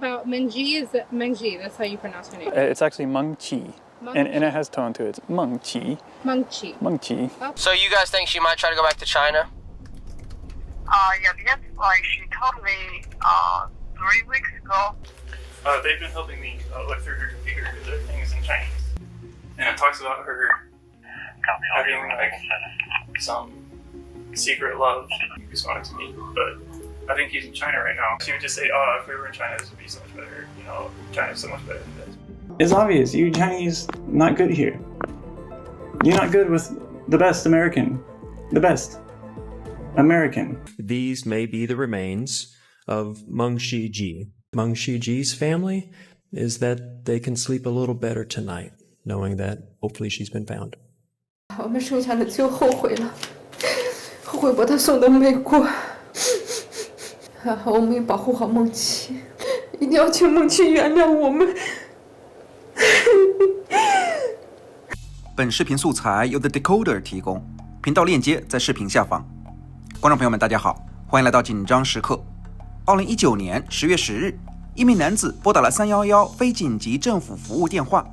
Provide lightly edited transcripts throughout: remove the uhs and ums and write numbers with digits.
about Mengqi? Is it Mengqi? That's how you pronounce her name. It's actually Mengqi. And it has tone to it. It's Mengqi. Mengqi. Oh. So you guys think she might try to go back to China? Yeah, because she told me 3 weeks ago. They've been helping me look through her computer because everything is in Chinese. And it talks about her having some secret love. He responded to me, but I think he's in China right now. She would just say, "Oh, if we were in China, this would be so much better. You know, China's so much better than this." It's obvious. You Chinese not good here. You're not good with the best American. The best American. These may be the remains of Mengqi. Mengqi's family is that they can sleep a little better tonight, knowing that hopefully she's been found. 我们剩下的就后悔了，后悔把她送到美国。我们也保护好梦琪，一定要请梦琪原谅我们。本视频素材由 Decoder 提供，频道链接在视频下方。观众朋友们，大家好，欢迎来到紧张时刻。2019年10月10日，一名男子拨打了311非紧急政府服务电话，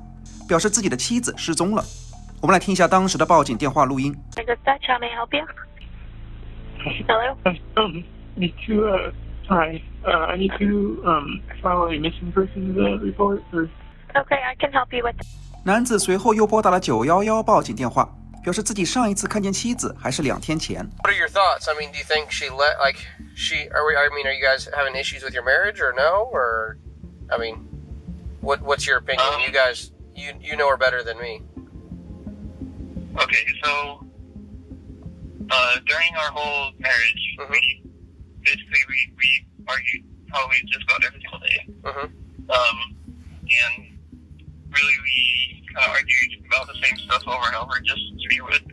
表示自己的妻子失踪了。我们来听一下当时的报警电话录音。Dispatch, how may I help you? Hello? Need to, hi, I need to file a missing persons report. Or... Okay, I can help you with. 男子随后又拨打了911报警电话，表示自己上一次看见妻子还是2天前。What are your thoughts? I mean, do you think she are you guys having issues with your marriage or no? Or, I mean, what's your opinion? You guys, you know her better than me. Okay, so during our whole marriage, we argued probably just about every single day. And really we kind of argued about the same stuff over and over, just she would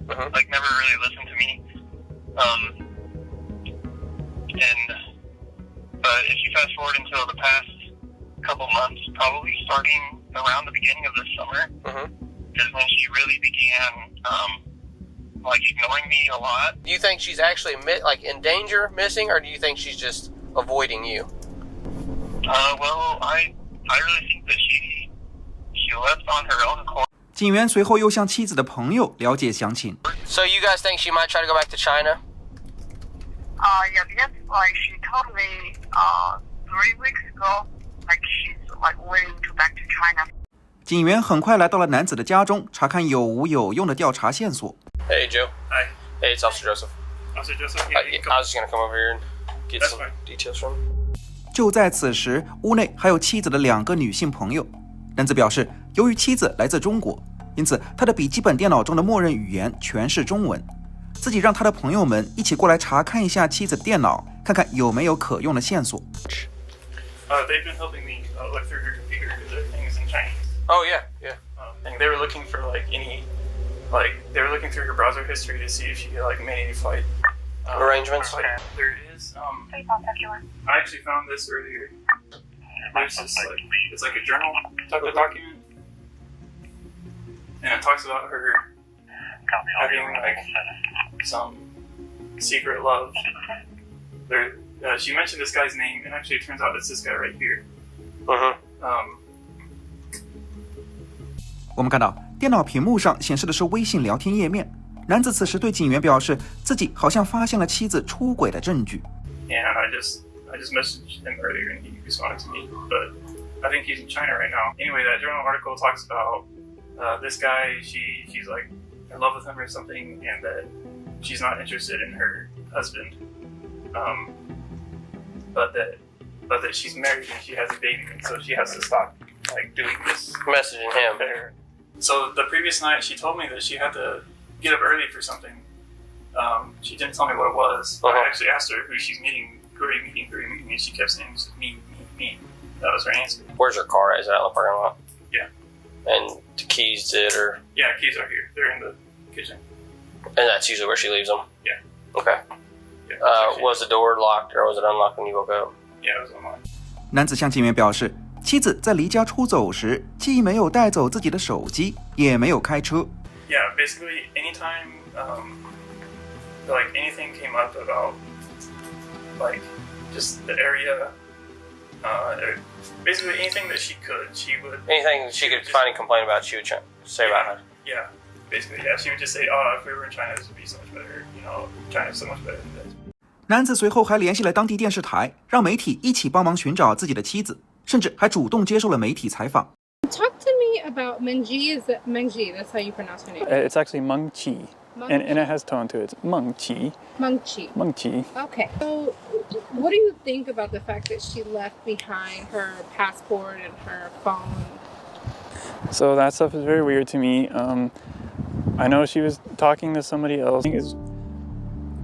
never really listen to me. But if you fast forward until the past couple months, probably starting around the beginning of this summer, is when she really began ignoring me a lot. Do you think she's actually in danger, missing, or do you think she's just avoiding you? Well, I really think that she left on her own accord. 警员随后又向妻子的朋友了解详情。So you guys think she might try to go back to China? Yeah, because she told me 3 weeks ago, she's willing to back to China. 警员很快来到了男子的家中，查看有无有用的调查线索。Hey, Joe. Hi. Hey, it's Officer Joseph. Officer Joseph. I was just gonna come over here and get some details from him. 就在此时，屋内还有妻子的2个女性朋友。男子表示，由于妻子来自中国，因此他的笔记本电脑中的默认语言全是中文。自己让他的朋友们一起过来查看一下妻子的电脑，看看有没有可用的线索。They've been helping me look through her computer because everything is in Chinese. Oh yeah. And they were looking for they were looking through her browser history to see if she made any flight arrangements. There is I actually found this earlier. There's this it's like a journal type of document, and it talks about her having some secret love. She mentioned this guy's name, and actually it turns out it's this guy right here. 我们看到电脑屏幕上显示的是微信聊天页面。男子此时对警员表示，自己好像发现了妻子出轨的证据。And I just messaged him earlier, and he responded to me. But I think he's in China right now. Anyway, that journal article talks about this guy. She's in love with him or something, and that she's not interested in her husband. But that she's married and she has a baby, and so she has to stop doing this. Messaging him. So the previous night, she told me that she had to get up early for something. She didn't tell me what it was. I actually asked her who she's meeting, who are you meeting, and she kept saying me. That was her answer. Where's her car? Is it out in the parking lot? Yeah. And the keys did, or? Yeah, keys are here. They're in the kitchen. And that's usually where she leaves them? Yeah. Okay. Yeah, was the door locked, or was it unlocked when you woke up? Yeah, it was unlocked. 男子向警员表示，妻子在离家出走时，既没有带走自己的手机，也没有开车。Yeah, basically, anytime anything came up about just the area Basically anything that she could, she would. Anything she could find and complain about, she would say about her. Yeah, basically, yeah. She would just say, "Oh, if we were in China, this would be so much better. You know, China's so much better than this." 男子随后还联系了当地电视台，让媒体一起帮忙寻找自己的妻子，甚至还主动接受了媒体采访。Talk to me about Mengqi. Is it Mengqi? That's how you pronounce her name. It's actually Mengqi. And it has tone to it. It's Mengqi. Mengqi. Mengqi. Okay. So, what do you think about the fact that she left behind her passport and her phone? So that stuff is very weird to me. I know she was talking to somebody else. It's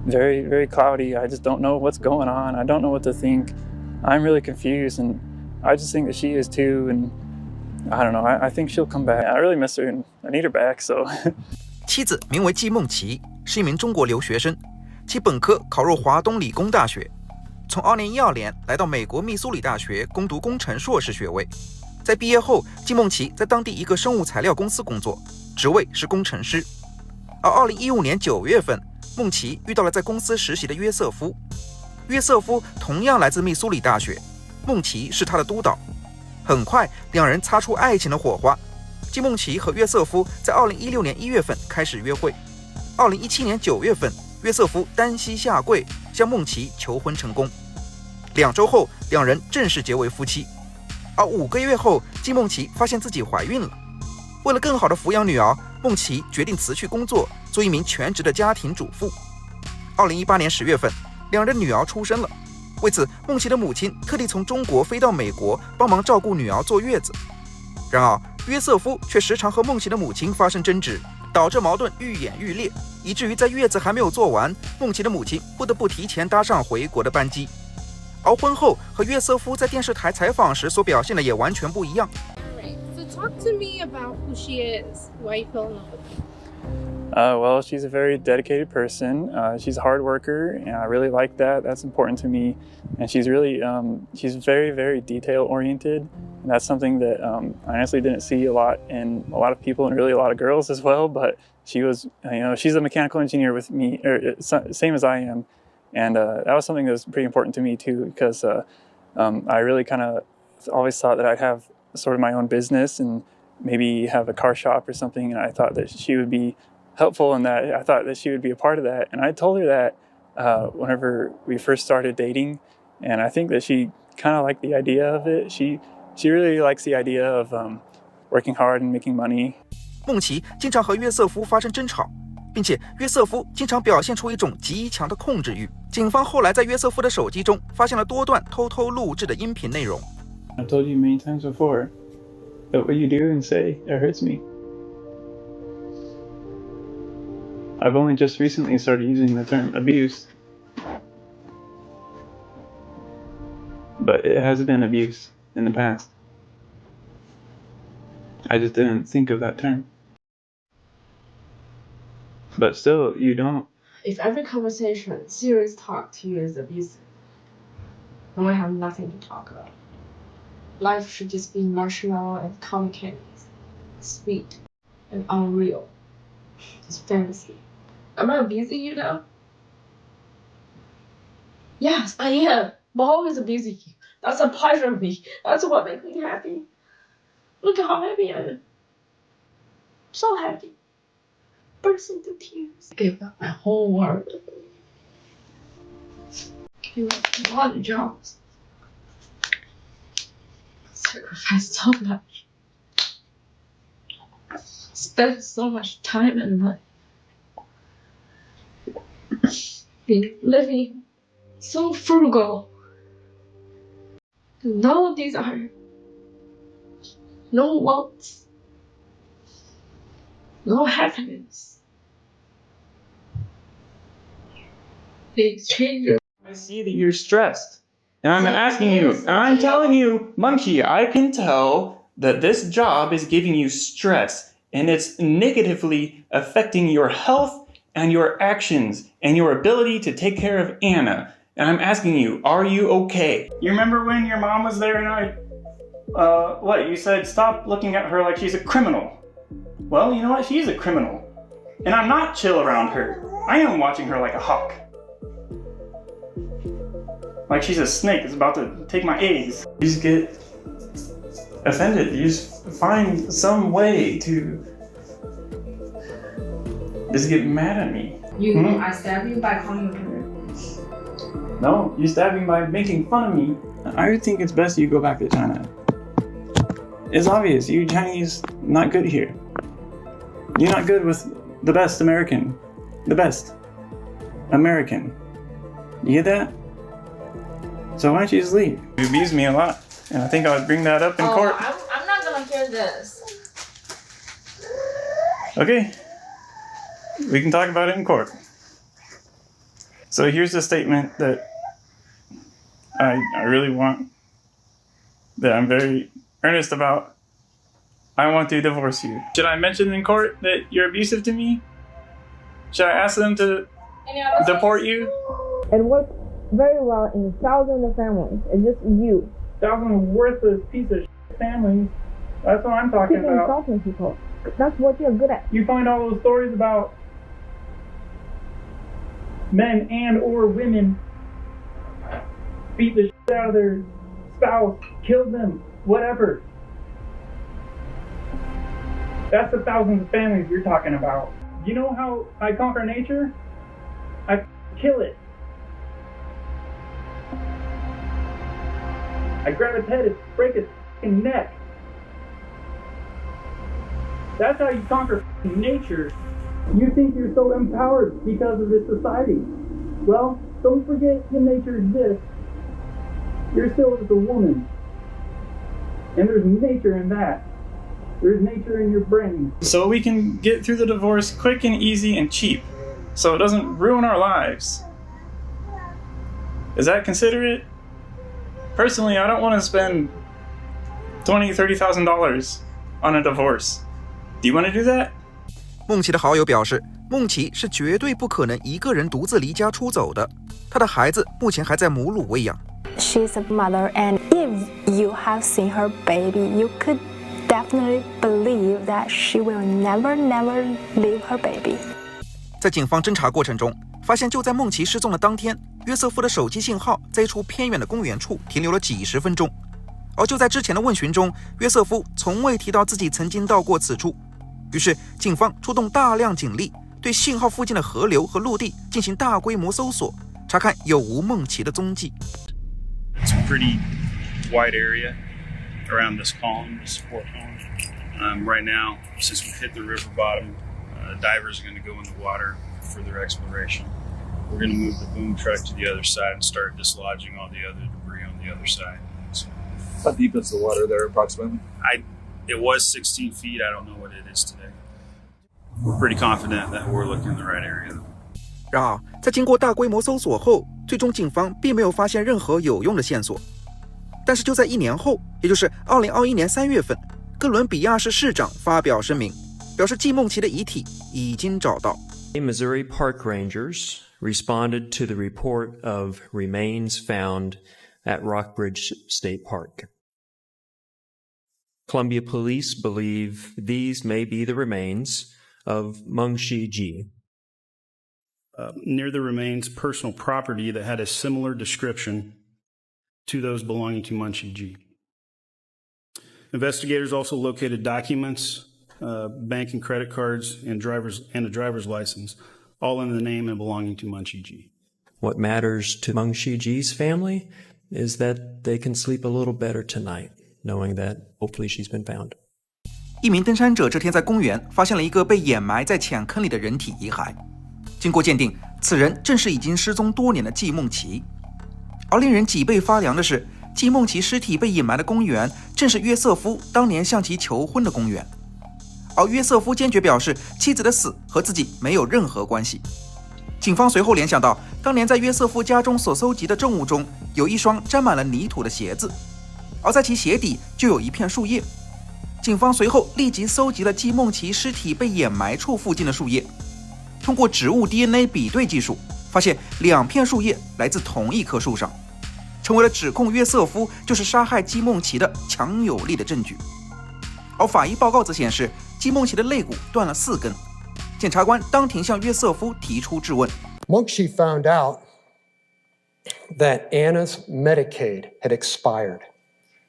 very, very cloudy. I just don't know what's going on. I don't know what to think. I'm really confused, and I just think that she is too. And I don't know. I think she'll come back. I really miss her, and I need her back. So. 妻子名为季梦琪，是一名中国留学生，其本科考入华东理工大学，从2012年来到美国密苏里大学攻读工程硕士学位。在毕业后，季梦琪在当地一个生物材料公司工作，职位是工程师。而2015年9月份，梦琪遇到了在公司实习的约瑟夫。约瑟夫同样来自密苏里大学，梦琪是他的督导。很快，两人擦出爱情的火花。季梦琪和约瑟夫在2016年1月份开始约会，2017年9月份，约瑟夫单膝下跪向梦琪求婚成功。2周后，两人正式结为夫妻。而5个月后，季梦琪发现自己怀孕了。为了更好的抚养女儿，梦琪决定辞去工作，做一名全职的家庭主妇。2018年10月份，两人的女儿出生了。为此，梦琪的母亲特地从中国飞到美国，帮忙照顾女儿坐月子。然而，约瑟夫却时常和梦琪的母亲发生争执，导致矛盾愈演愈烈，以至于在月子还没有做完，梦琪的母亲不得不提前搭上回国的班机。而婚后和约瑟夫在电视台采访时所表现的也完全不一样。So talk to me about who she is. Why you fell in love with her? Well, she's a very dedicated person. She's a hard worker, and I really like that. That's important to me. And she's really, she's very, very detail-oriented. And that's something that I honestly didn't see a lot in a lot of people and really a lot of girls as well. But she was, she's a mechanical engineer with me, or same as I am. And that was something that was pretty important to me too, because I really kind of always thought that I'd have sort of my own business and maybe have a car shop or something. And I thought that she would be helpful in that. I thought that she would be a part of that. And I told her that whenever we first started dating. And I think that she kind of liked the idea of it. She really likes the idea of working hard and making money. 梦琪经常和约瑟夫发生争吵，并且约瑟夫经常表现出一种极强的控制欲。警方后来在约瑟夫的手机中发现了多段偷偷录制的音频内容。I've told you many times before that what you do and say, it hurts me. I've only just recently started using the term abuse. But it has been abuse in the past. I just didn't think of that term. But still, you don't. If every conversation, serious talk to you is abusive, then we have nothing to talk about. Life should just be marshmallow and complicated, sweet and unreal. It's fantasy. Am I abusing you now? Yes, I am. I'm always abusing you. That's a pleasure of me. That's what makes me happy. Look at how happy I am. So happy. Burst into tears. Gave up my whole world. Gave up a lot of jobs. Sacrificed so much. Spent so much time and money. Been living so frugal. No desire. No wants. No happiness. Please change your... I see that you're stressed. And I'm asking you, and I'm telling you, Mengqi, I can tell that this job is giving you stress. And it's negatively affecting your health and your actions and your ability to take care of Anna. And I'm asking you, are you okay? You remember when your mom was there and you said stop looking at her like she's a criminal. Well, you know what? She's a criminal. And I'm not chill around her. I am watching her like a hawk. like she's a snake that's about to take my eggs. You just get offended. You just find some way to just get mad at me. I stab you by calling you her. No, you stab me by making fun of me. I think it's best you go back to China. It's obvious, you Chinese not good here. You're not good with the best American. The best American. You get that? So why don't you just leave? You abused me a lot, and I think I would bring that up in court. I'm not gonna hear this. Okay, we can talk about it in court. So here's the statement that I really want, that I'm very earnest about. I want to divorce you. Should I mention in court that you're abusive to me? Should I ask them to deport you? It works very well in thousands of families. It's just you. Thousands of worthless piece of families. That's what I'm talking Keep about. insulting people. That's what you're good at. You find all those stories about men and or women beat the shit out of their spouse, kill them, whatever. That's the thousands of families you're talking about. You know how I conquer nature? I kill it. I grab its head and break its neck. That's how you conquer nature. You think you're so empowered because of this society. Well, don't forget that nature exists. You're still just a woman. And there's nature in that. There's nature in your brain. So we can get through the divorce quick and easy and cheap, so it doesn't ruin our lives. Is that considerate? Personally, I don't want to spend $20,000 to $30,000 on a divorce. Do you want to do that? 孟琪的好友表示，孟琪是绝对不可能一个人独自离家出走的，她的孩子目前还在母乳喂养。She's a mother, and if you have seen her baby, you could definitely believe that she will never leave her baby. 在警方侦查过程中，发现就在孟琪失踪的当天，约瑟夫的手机信号在一处偏远的公园处停留了几十分钟。而就在之前的问询中，约瑟夫从未提到自己曾经到过此处。于是，警方出动大量警力，对信号附近的河流和陆地进行大规模搜索，查看有无孟琪的踪迹。It's a pretty wide area around this pond, this sport pond. Right now, since we've hit the river bottom, divers are going to go in the water for further exploration. We're going to move the boom truck to the other side and start dislodging all the other debris on the other side. So, how deep is the water there approximately? It was 16 feet. I don't know what it is today. We're pretty confident that we're looking in the right area. 然而，在经过大规模搜索后，最终警方并没有发现任何有用的线索。但是就在1年后，也就是2021年3月份，哥伦比亚市市长发表声明，表示季梦琪的遗体已经找到。Missouri park rangers responded to the report of remains found at Rockbridge State Park. Columbia police believe these may be the remains of Mengqi. Near the remains, personal property that had a similar description to those belonging to Mengqi. Investigators also located documents, bank and credit cards, and a driver's license, all in the name and belonging to Mengqi. What matters to Mengqi's family is that they can sleep a little better tonight, knowing that hopefully she's been found. 一名登山者这天在公园发现了一个被掩埋在浅坑里的人体遗骸。经过鉴定，此人正是已经失踪多年的季梦琪。而令人脊背发凉的是，季梦琪尸体被隐埋的公园正是约瑟夫当年向其求婚的公园。而约瑟夫坚决表示，妻子的死和自己没有任何关系。警方随后联想到，当年在约瑟夫家中所搜集的证物中，有一双沾满了泥土的鞋子，而在其鞋底就有一片树叶。警方随后立即搜集了季梦琪尸体被掩埋处附近的树叶，通过植物 DNA 比对技术，发现2片树叶来自同一棵树上，成为了指控约瑟夫就是杀害季梦琪的强有力的证据。而法医报告则显示，季梦琪的肋骨断了4根。检察官当庭向约瑟夫提出质问。Mengqi found out that Anna's Medicaid had expired.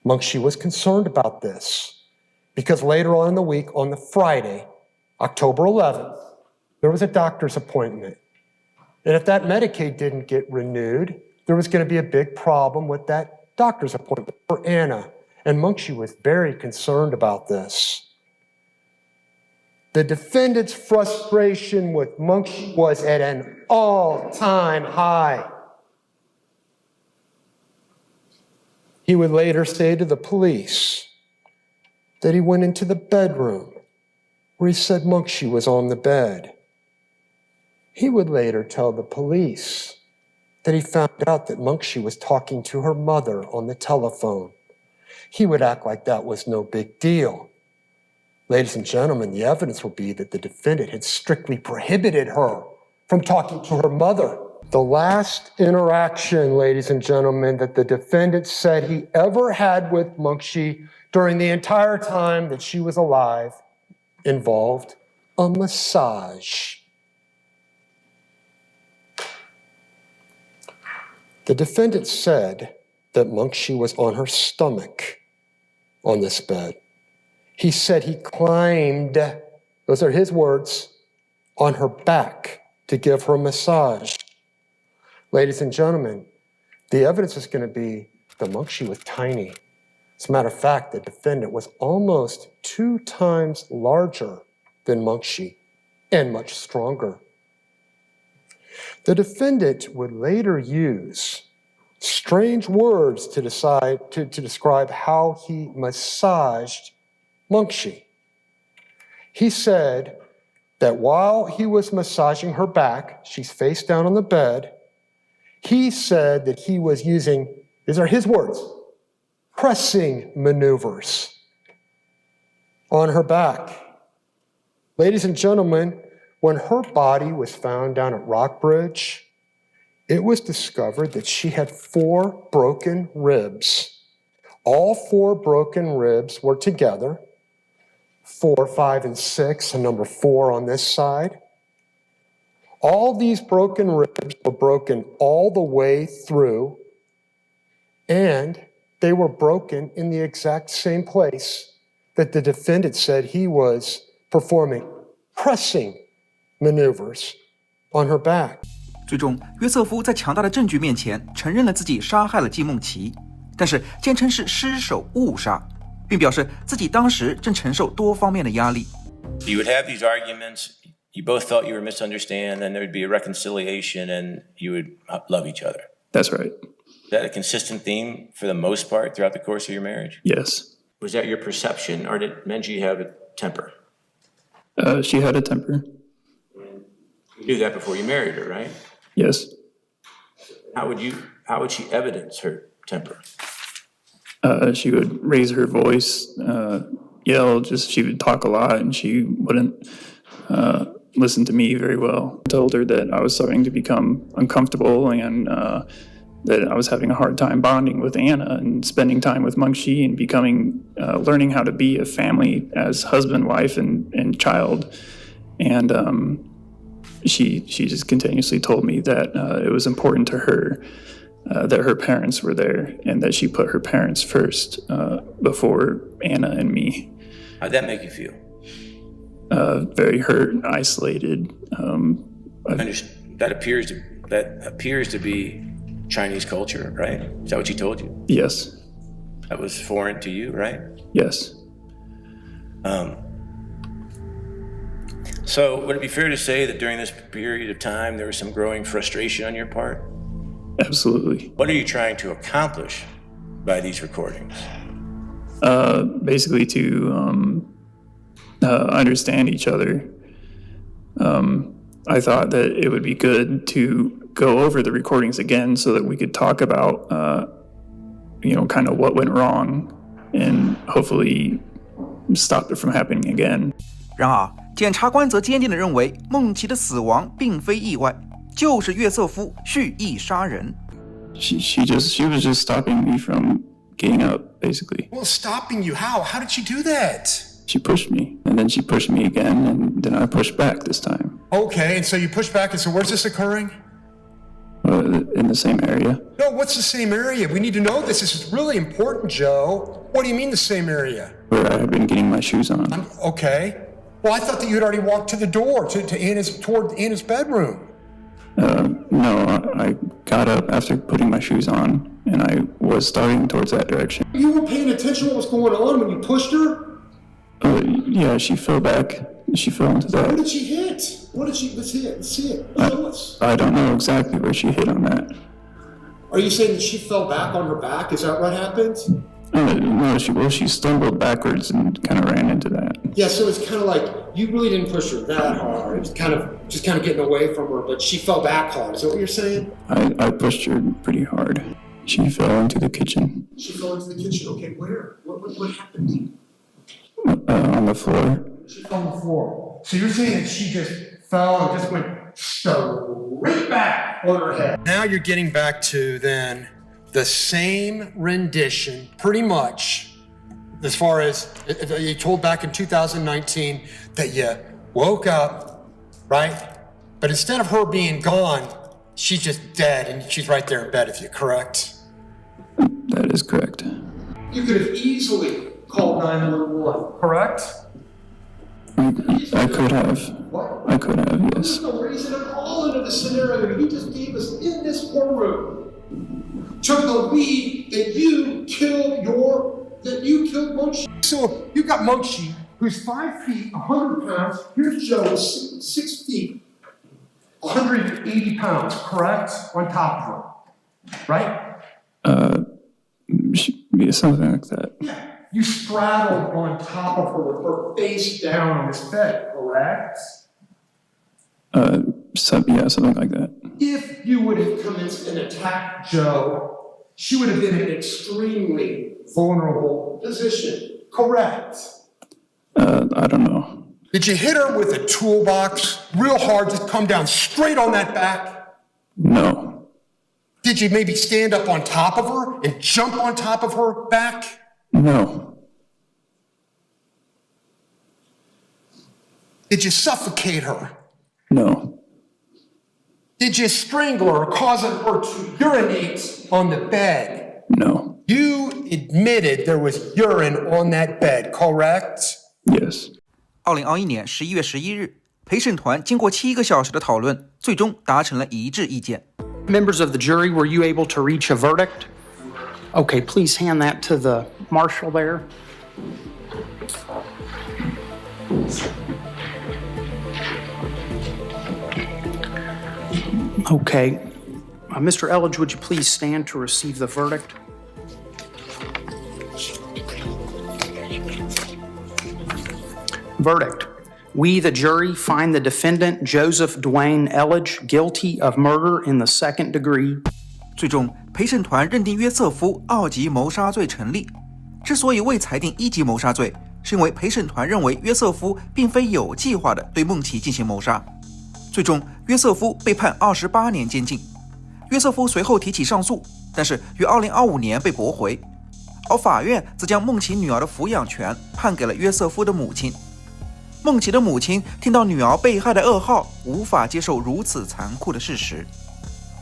Mengqi was concerned about this because later on in the week, on the Friday, October 11th, there was a doctor's appointment. And if that Medicaid didn't get renewed, there was going to be a big problem with that doctor's appointment for Anna. And Mengqi was very concerned about this. The defendant's frustration with Mengqi was at an all-time high. He would later say to the police that he went into the bedroom where he said Mengqi was on the bed. He would later tell the police that he found out that Mengqi was talking to her mother on the telephone. He would act like that was no big deal. Ladies and gentlemen, the evidence will be that the defendant had strictly prohibited her from talking to her mother. The last interaction, ladies and gentlemen, that the defendant said he ever had with Mengqi during the entire time that she was alive involved a massage. The defendant said that Mengqi was on her stomach on this bed. He said he climbed, those are his words, on her back to give her a massage. Ladies and gentlemen, the evidence is going to be that Mengqi was tiny. As a matter of fact, the defendant was almost 2 times larger than Mengqi and much stronger. The defendant would later use strange words to describe how he massaged Mengqi. He said that while he was massaging her back, she's face down on the bed, he said that he was using, these are his words, pressing maneuvers on her back. Ladies and gentlemen, when her body was found down at Rockbridge, it was discovered that she had 4 broken ribs. All 4 broken ribs were together, 4, 5, and 6, and number 4 on this side. All these broken ribs were broken all the way through, and they were broken in the exact same place that the defendant said he was performing pressing maneuvers on her back. 最终，约瑟夫在强大的证据面前承认了自己杀害了季梦琪，但是坚称是失手误杀，并表示自己当时正承受多方面的压力。You would have these arguments. You both thought you were misunderstood, and there would be a reconciliation, and you would love each other. That's right. Is that a consistent theme for the most part throughout the course of your marriage? Yes. Was that your perception, or did Mengqi have a temper? She had a temper. You knew that before you married her, right? Yes. How would she evidence her temper? She would raise her voice, yell, she would talk a lot, and she wouldn't listen to me very well. I told her that I was starting to become uncomfortable and that I was having a hard time bonding with Anna and spending time with Mengqi and learning how to be a family as husband, wife, and child. And she just continuously told me that it was important to her that her parents were there and that she put her parents first before Anna and me. How'd that make you feel? Very hurt and isolated. That appears to be Chinese culture, right? Is that what she told you? Yes. That was foreign to you, right? Yes. So would it be fair to say that during this period of time there was some growing frustration on your part? Absolutely. What are you trying to accomplish by these recordings? Basically to understand each other. I thought that it would be good to go over the recordings again so that we could talk about, kind of what went wrong and hopefully stop it from happening again. 然而，检察官则坚定地认为，孟琪的死亡并非意外，就是约瑟夫蓄意杀人。She was just stopping me from getting up, basically. Well, stopping you how? How did she do that? She pushed me, and then she pushed me again, and then I pushed back this time. Okay, and so you pushed back, and so where's this occurring? In the same area. No, what's the same area? We need to know this. This is really important, Joe. What do you mean the same area? Where I have been getting my shoes on. Okay. Well, I thought that you had already walked to the door, toward Anna's bedroom. No, I got up after putting my shoes on, and I was starting towards that direction. You were paying attention to what was going on when you pushed her? Yeah, she fell back. She fell into that. What did she hit? Let's see it. Show us. I don't know exactly where she hit on that. Are you saying that she fell back on her back? Is that what happened? No, she stumbled backwards and kind of ran into that. Yeah, so it's kind of like you really didn't push her that hard. It was kind of getting away from her, but she fell back hard. Is that what you're saying? I pushed her pretty hard. She fell into the kitchen. She fell into the kitchen. Okay, where? What happened? On the floor. She fell on the floor. So you're saying that she just fell and just went straight back on her head. Now you're getting back to then the same rendition, pretty much, as far as you told back in 2019 that you woke up, right? But instead of her being gone, she's just dead and she's right there in bed with you, correct? That is correct. You could have easily called 911, correct? I could have. What? I could have, yes. There's no reason at all into the scenario that you just gave us in this courtroom to believe that you killed Mengqi. So you got Mengqi, who's 5 feet, 100 pounds. Here's Joe, who's 6 feet, 180 pounds, correct? On top of her, right? Yeah, something like that. Yeah. You straddled on top of her with her face down on this bed, correct? Something like that. If you would have commenced an attack, Joe, she would have been in an extremely vulnerable position, correct? I don't know. Did you hit her with a toolbox real hard, just come down straight on that back? No. Did you maybe stand up on top of her and jump on top of her back? No. Did you suffocate her? No. Did you strangle her, causing her to urinate on the bed? No. You admitted there was urine on that bed, correct? Yes. 2021年11月11日，陪审团经过7个小时的讨论，最终达成了一致意见。Members of the jury, were you able to reach a verdict? Okay, please hand that to the marshal there. Okay. Mr. Elledge, would you please stand to receive the verdict? Verdict. We, the jury, find the defendant, Joseph Dwayne Elledge, guilty of murder in the second degree. 最终，陪审团认定约瑟夫2级谋杀罪成立。之所以未裁定1级谋杀罪，是因为陪审团认为约瑟夫并非有计划地对孟奇进行谋杀。最终，约瑟夫被判28年监禁。约瑟夫随后提起上诉，但是于2025年被驳回。而法院则将孟奇女儿的抚养权判给了约瑟夫的母亲。孟奇的母亲听到女儿被害的噩耗，无法接受如此残酷的事实。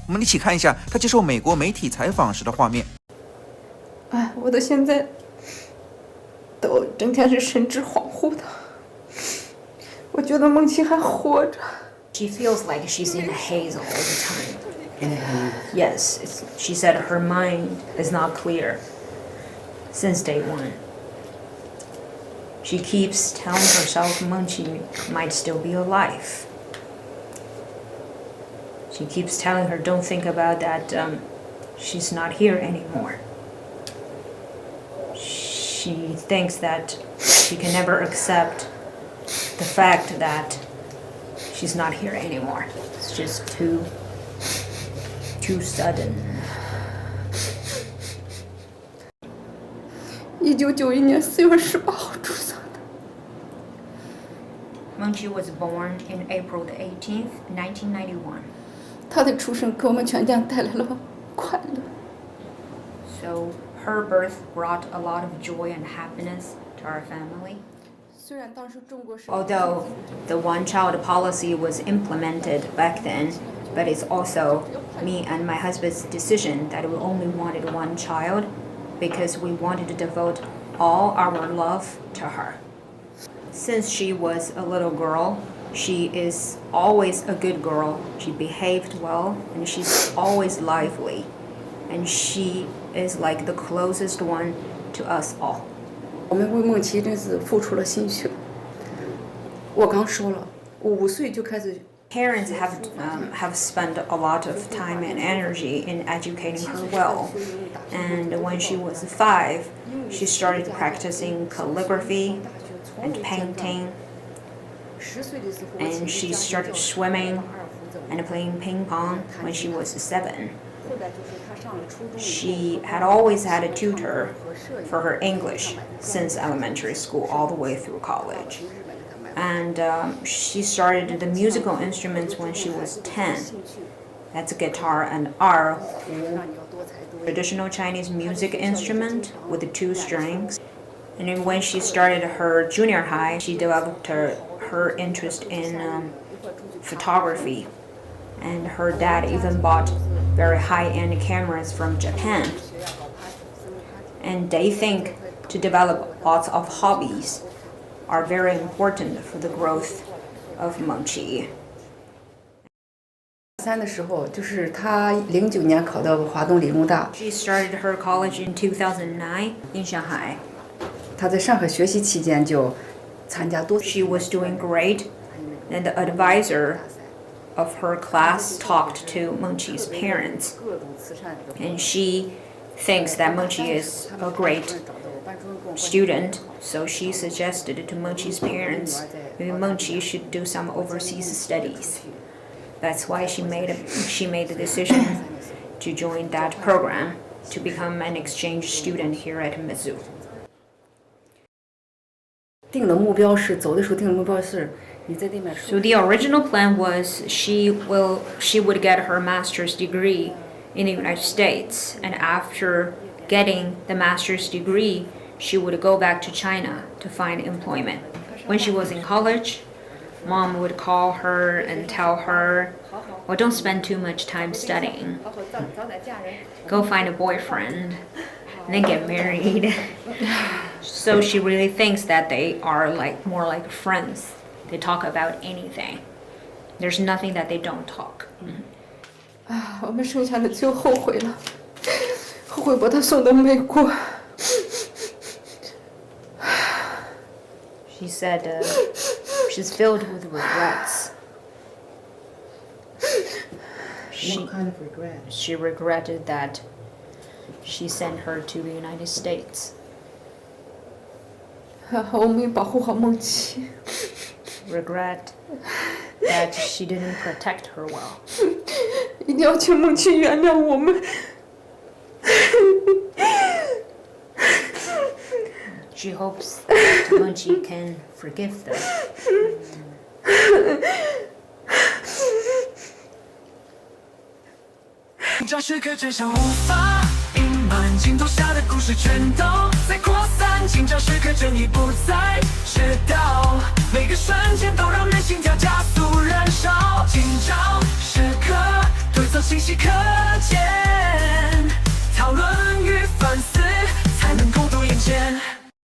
我们一起看一下她接受美国媒体采访时的画面。哎，我到现在都整天是神志恍惚的。我觉得孟奇还活着。She feels like she's in a haze all the time. Yes, she said her mind is not clear since day one. She keeps telling herself Mengqi might still be alive. She keeps telling her, don't think about that, she's not here anymore. She thinks that she can never accept the fact that she's not here anymore. It's just too sudden. 1991年4月18号出生的。Mengqi was born in April 18th, 1991. 她的出生给我们全家带来了快乐。So her birth brought a lot of joy and happiness to our family. Although the one-child policy was implemented back then, but it's also me and my husband's decision that we only wanted one child because we wanted to devote all our love to her. Since she was a little girl, she is always a good girl. She behaved well, and she's always lively. And she is like the closest one to us all. 我们为梦琪真是付出了心血。我刚说了，我5岁就开始。 Parents have spent a lot of time and energy in educating her well, and when she was 5, she started practicing calligraphy and painting, and she started swimming and playing ping pong when she was 7. She had always had a tutor for her English since elementary school all the way through college. And she started the musical instruments when she was 10. That's a guitar and erhu, traditional Chinese music instrument with 2 strings. And then when she started her junior high, she developed her interest in photography. And her dad even bought very high-end cameras from Japan. And they think to develop lots of hobbies are very important for the growth of Mengqi. 3的时候，就是她09年考到华东理工大。She started her college in 2009 in Shanghai. 她在上海学习期间就参加多。She was doing great, and the advisor of her class talked to Mengqi's parents, and she thinks that Mengqi is a great student, so she suggested to Mengqi's parents maybe Mengqi should do some overseas studies. That's why she made the decision to join that program to become an exchange student here at Mizzou. 定的目标是走的时候定的目标是你在那边。So the original plan was she would get her master's degree in the United States, and after getting the master's degree, she would go back to China to find employment. When she was in college, Mom would call her and tell her, well, don't spend too much time studying. Go find a boyfriend and then get married. So she really thinks that they are more like friends. They talk about anything. There's nothing that they don't talk. 我们剩下的就后悔了，后悔把他送到美国。 She said she's filled with regrets. What kind of regret? She regretted that she sent her to the United States. 我没保护好梦琪。 Regret that she didn't protect her well. 一定要请梦琪原谅我们。 She hopes that Mengqi can forgive them. 这时刻真相无法隐瞒，镜头下的故事全都在扩散。紧张时刻正义不再迟到。